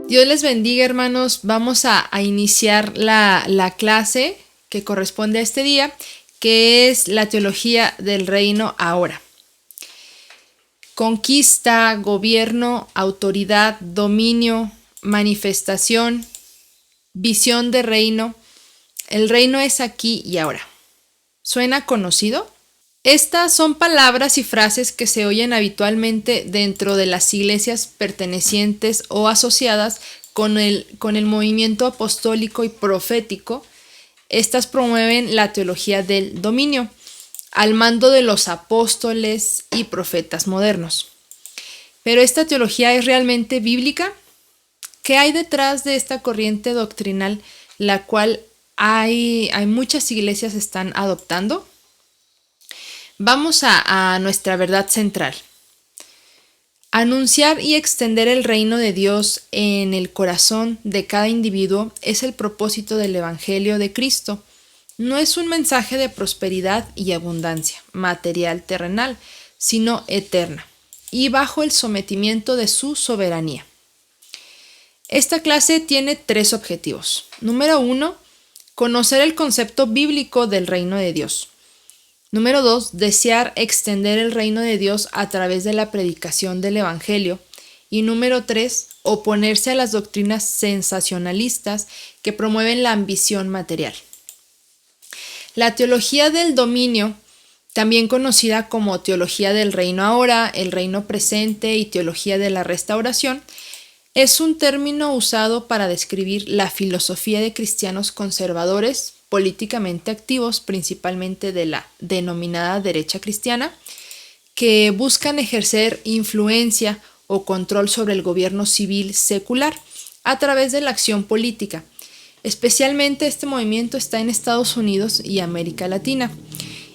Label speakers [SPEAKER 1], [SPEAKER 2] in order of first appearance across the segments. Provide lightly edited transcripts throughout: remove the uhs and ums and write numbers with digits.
[SPEAKER 1] Dios les bendiga, hermanos. Vamos a iniciar la clase que corresponde a este día, que es la teología del reino ahora. Conquista, gobierno, autoridad, dominio, manifestación, visión de reino. El reino es aquí y ahora. ¿Suena conocido? Estas son palabras y frases que se oyen habitualmente dentro de las iglesias pertenecientes o asociadas con el movimiento apostólico y profético. Estas promueven la teología del dominio, al mando de los apóstoles y profetas modernos. ¿Pero esta teología es realmente bíblica? ¿Qué hay detrás de esta corriente doctrinal, la cual hay muchas iglesias están adoptando? Vamos a nuestra verdad central. Anunciar y extender el reino de Dios en el corazón de cada individuo es el propósito del Evangelio de Cristo. No es un mensaje de prosperidad y abundancia material terrenal, sino eterna, y bajo el sometimiento de su soberanía. Esta clase tiene 3 objetivos. Número 1, conocer el concepto bíblico del reino de Dios. Número 2, desear extender el reino de Dios a través de la predicación del Evangelio. Y número 3, oponerse a las doctrinas sensacionalistas que promueven la ambición material. La teología del dominio, también conocida como teología del reino ahora, el reino presente y teología de la restauración, es un término usado para describir la filosofía de cristianos conservadores, políticamente activos, principalmente de la denominada derecha cristiana, que buscan ejercer influencia o control sobre el gobierno civil secular a través de la acción política. Especialmente este movimiento está en Estados Unidos y América Latina,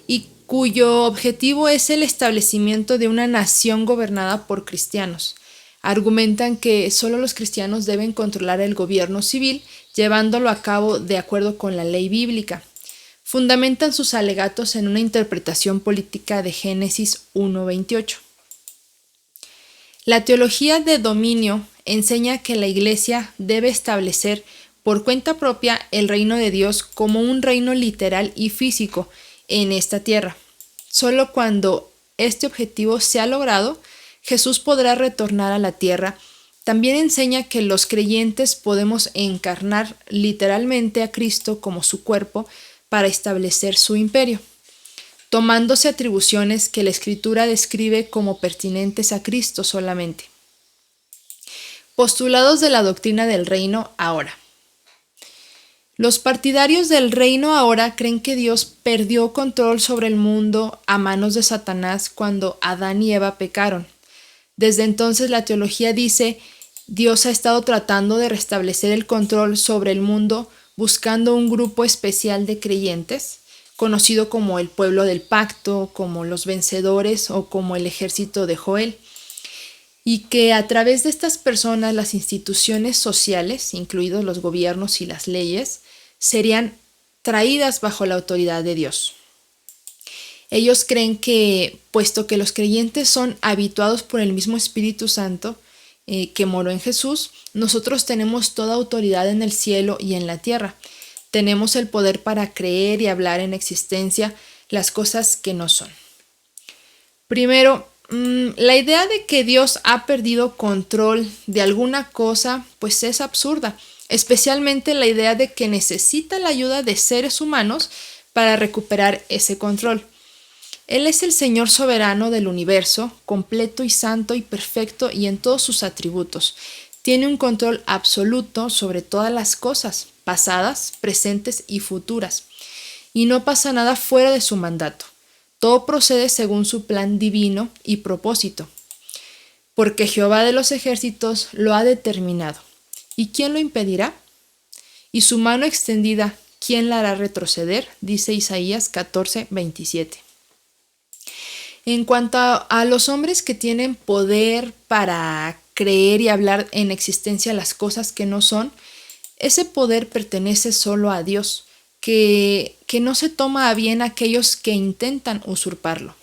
[SPEAKER 1] y cuyo objetivo es el establecimiento de una nación gobernada por cristianos. Argumentan que solo los cristianos deben controlar el gobierno civil, llevándolo a cabo de acuerdo con la ley bíblica. Fundamentan sus alegatos en una interpretación política de Génesis 1:28. La teología de dominio enseña que la Iglesia debe establecer por cuenta propia el reino de Dios como un reino literal y físico en esta tierra. Solo cuando este objetivo sea logrado, Jesús podrá retornar a la tierra. También enseña que los creyentes podemos encarnar literalmente a Cristo como su cuerpo para establecer su imperio, tomándose atribuciones que la Escritura describe como pertinentes a Cristo solamente. Postulados de la doctrina del reino ahora. Los partidarios del reino ahora creen que Dios perdió control sobre el mundo a manos de Satanás cuando Adán y Eva pecaron. Desde entonces la teología dice: Dios ha estado tratando de restablecer el control sobre el mundo buscando un grupo especial de creyentes, conocido como el pueblo del pacto, como los vencedores o como el ejército de Joel, y que a través de estas personas las instituciones sociales, incluidos los gobiernos y las leyes, serían traídas bajo la autoridad de Dios. Ellos creen que, puesto que los creyentes son habituados por el mismo Espíritu Santo que moró en Jesús, nosotros tenemos toda autoridad en el cielo y en la tierra. Tenemos el poder para creer y hablar en existencia las cosas que no son. Primero, la idea de que Dios ha perdido control de alguna cosa, pues es absurda, especialmente la idea de que necesita la ayuda de seres humanos para recuperar ese control. Él es el Señor soberano del universo, completo y santo y perfecto y en todos sus atributos. Tiene un control absoluto sobre todas las cosas, pasadas, presentes y futuras. Y no pasa nada fuera de su mandato. Todo procede según su plan divino y propósito. Porque Jehová de los ejércitos lo ha determinado. ¿Y quién lo impedirá? Y su mano extendida, ¿quién la hará retroceder? Dice Isaías 14:27. En cuanto a los hombres que tienen poder para creer y hablar en existencia las cosas que no son, ese poder pertenece solo a Dios, que no se toma a bien aquellos que intentan usurparlo.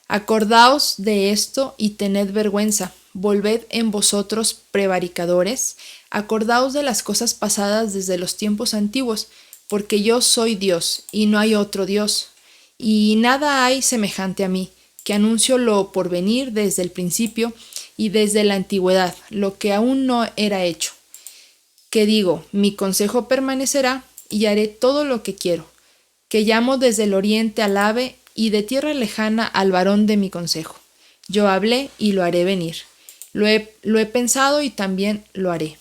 [SPEAKER 1] Acordaos de esto y tened vergüenza, volved en vosotros prevaricadores, acordaos de las cosas pasadas desde los tiempos antiguos, porque yo soy Dios, y no hay otro Dios, y nada hay semejante a mí, que anuncio lo por venir desde el principio y desde la antigüedad, lo que aún no era hecho. Que digo, mi consejo permanecerá, y haré todo lo que quiero, que llamo desde el oriente al ave, y de tierra lejana al varón de mi consejo. Yo hablé y lo haré venir. Lo he pensado y también lo haré.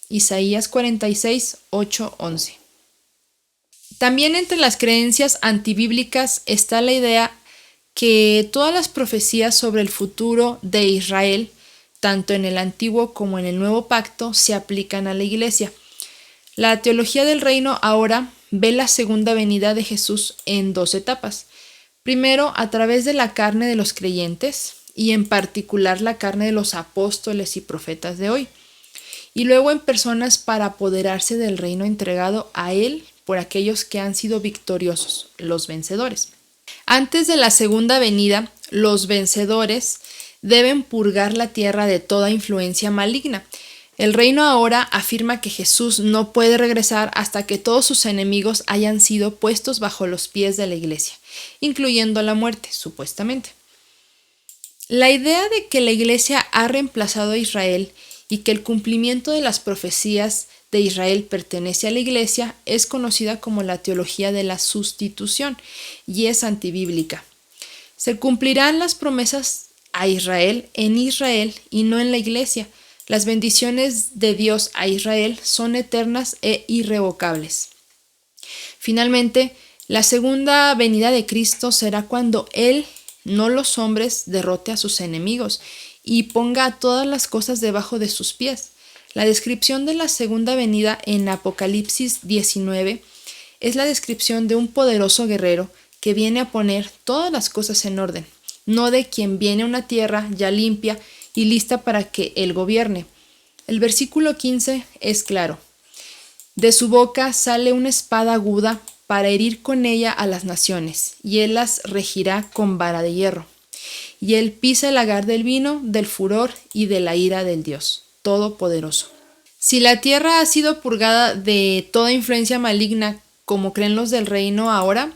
[SPEAKER 1] Isaías 46, 8, 11. También entre las creencias antibíblicas está la idea que todas las profecías sobre el futuro de Israel, tanto en el Antiguo como en el Nuevo Pacto, se aplican a la Iglesia. La teología del reino ahora ve la segunda venida de Jesús en dos etapas. Primero, a través de la carne de los creyentes, y en particular la carne de los apóstoles y profetas de hoy, y luego en personas para apoderarse del reino entregado a Él por aquellos que han sido victoriosos, los vencedores. Antes de la segunda venida, los vencedores deben purgar la tierra de toda influencia maligna. El reino ahora afirma que Jesús no puede regresar hasta que todos sus enemigos hayan sido puestos bajo los pies de la iglesia, incluyendo la muerte, supuestamente. La idea de que la iglesia ha reemplazado a Israel y que el cumplimiento de las profecías de Israel pertenece a la iglesia es conocida como la teología de la sustitución y es antibíblica. Se cumplirán las promesas a Israel y no en la iglesia. Las bendiciones de Dios a Israel son eternas e irrevocables. Finalmente, la segunda venida de Cristo será cuando Él, no los hombres, derrote a sus enemigos y ponga a todas las cosas debajo de sus pies. La descripción de la segunda venida en Apocalipsis 19 es la descripción de un poderoso guerrero que viene a poner todas las cosas en orden, no de quien viene a una tierra ya limpia y lista para que él gobierne. El versículo 15 es claro. De su boca sale una espada aguda para herir con ella a las naciones, y él las regirá con vara de hierro. Y él pisa el lagar del vino, del furor y de la ira del Dios Todopoderoso. Si la tierra ha sido purgada de toda influencia maligna, como creen los del reino ahora,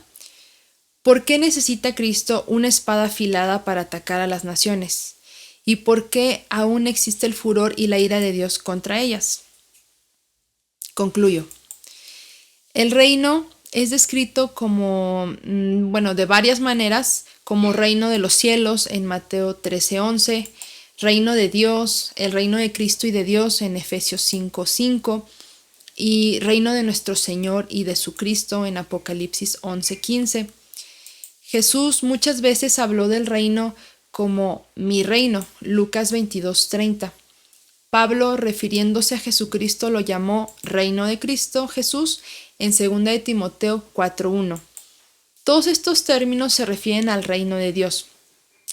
[SPEAKER 1] ¿por qué necesita Cristo una espada afilada para atacar a las naciones? ¿Y por qué aún existe el furor y la ira de Dios contra ellas? Concluyo. El reino es descrito como, de varias maneras, como reino de los cielos en Mateo 13:11, reino de Dios, el reino de Cristo y de Dios en Efesios 5:5 y reino de nuestro Señor y de su Cristo en Apocalipsis 11:15. Jesús muchas veces habló del reino como mi reino, Lucas 22:30. Pablo, refiriéndose a Jesucristo, lo llamó reino de Cristo Jesús en 2 de Timoteo 4:1. Todos estos términos se refieren al reino de Dios,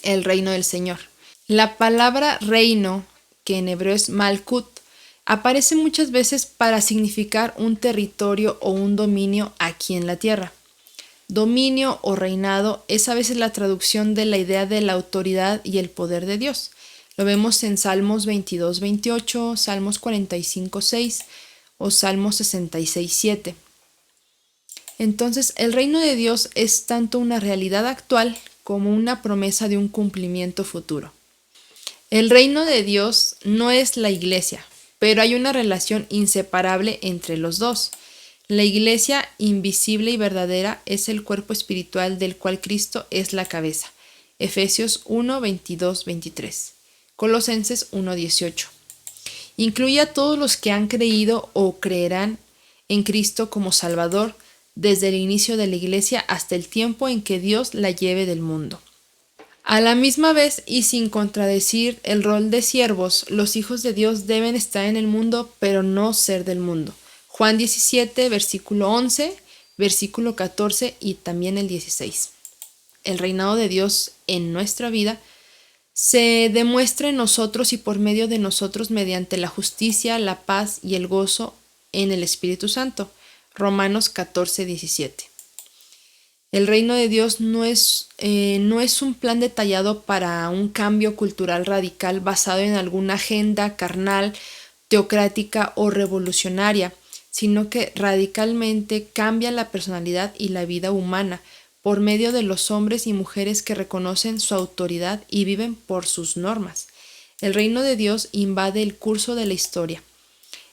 [SPEAKER 1] el reino del Señor. La palabra reino, que en hebreo es malkut, aparece muchas veces para significar un territorio o un dominio aquí en la tierra. Dominio o reinado es a veces la traducción de la idea de la autoridad y el poder de Dios. Lo vemos en Salmos 22:28, Salmos 45:6 o Salmos 66:7. Entonces, el reino de Dios es tanto una realidad actual como una promesa de un cumplimiento futuro. El reino de Dios no es la iglesia, pero hay una relación inseparable entre los dos. La iglesia invisible y verdadera es el cuerpo espiritual del cual Cristo es la cabeza. Efesios 1:22-23. Colosenses 1:18. Incluye a todos los que han creído o creerán en Cristo como Salvador desde el inicio de la iglesia hasta el tiempo en que Dios la lleve del mundo. A la misma vez y sin contradecir el rol de siervos, los hijos de Dios deben estar en el mundo, pero no ser del mundo. Juan 17, versículo 11, versículo 14 y también el 16. El reinado de Dios en nuestra vida se demuestra en nosotros y por medio de nosotros mediante la justicia, la paz y el gozo en el Espíritu Santo. Romanos 14, 17. El reino de Dios no es un plan detallado para un cambio cultural radical basado en alguna agenda carnal, teocrática o revolucionaria, sino que radicalmente cambia la personalidad y la vida humana por medio de los hombres y mujeres que reconocen su autoridad y viven por sus normas. El reino de Dios invade el curso de la historia.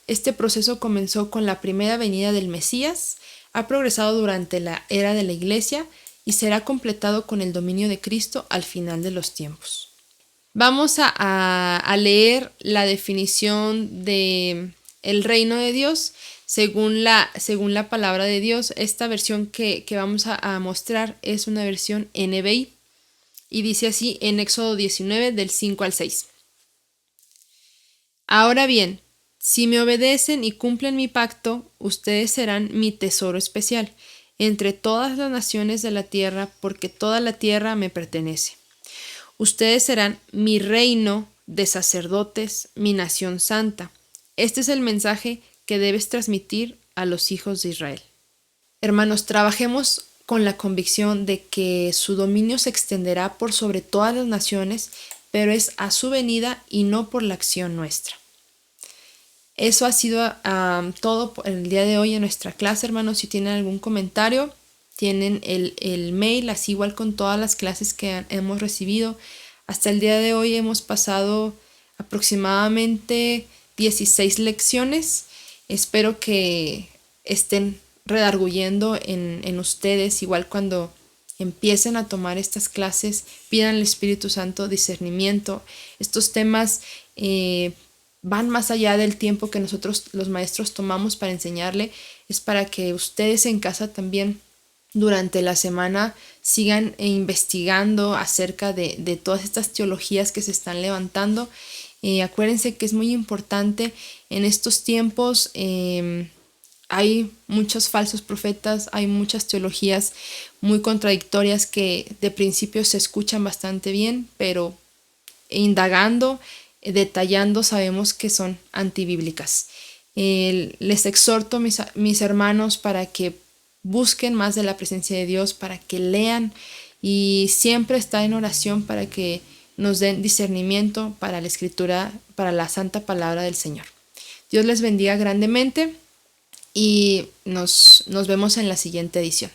[SPEAKER 1] Este proceso comenzó con la primera venida del Mesías, ha progresado durante la era de la Iglesia y será completado con el dominio de Cristo al final de los tiempos. Vamos a leer la definición de el reino de Dios según la palabra de Dios. Esta versión que vamos a mostrar es una versión NBI y dice así en Éxodo 19 del 5 al 6. Ahora bien, si me obedecen y cumplen mi pacto, ustedes serán mi tesoro especial entre todas las naciones de la tierra, porque toda la tierra me pertenece. Ustedes serán mi reino de sacerdotes, mi nación santa. Este es el mensaje que debes transmitir a los hijos de Israel. Hermanos, trabajemos con la convicción de que su dominio se extenderá por sobre todas las naciones, pero es a su venida y no por la acción nuestra. Eso ha sido todo por el día de hoy en nuestra clase, hermanos. Si tienen algún comentario, tienen el mail, así igual con todas las clases que hemos recibido. Hasta el día de hoy hemos pasado aproximadamente 16 lecciones. Espero que estén redarguyendo en ustedes, igual cuando empiecen a tomar estas clases, pidan al Espíritu Santo discernimiento. Estos temas van más allá del tiempo que nosotros los maestros tomamos para enseñarle. Es para que ustedes en casa también durante la semana sigan investigando acerca de todas estas teologías que se están levantando. Acuérdense que es muy importante en estos tiempos. Hay muchos falsos profetas, hay muchas teologías muy contradictorias que de principio se escuchan bastante bien, pero indagando, detallando, sabemos que son antibíblicas. Les exhorto, mis hermanos, para que busquen más de la presencia de Dios, para que lean y siempre está en oración para que nos den discernimiento para la escritura, para la santa palabra del Señor. Dios les bendiga grandemente y nos vemos en la siguiente edición.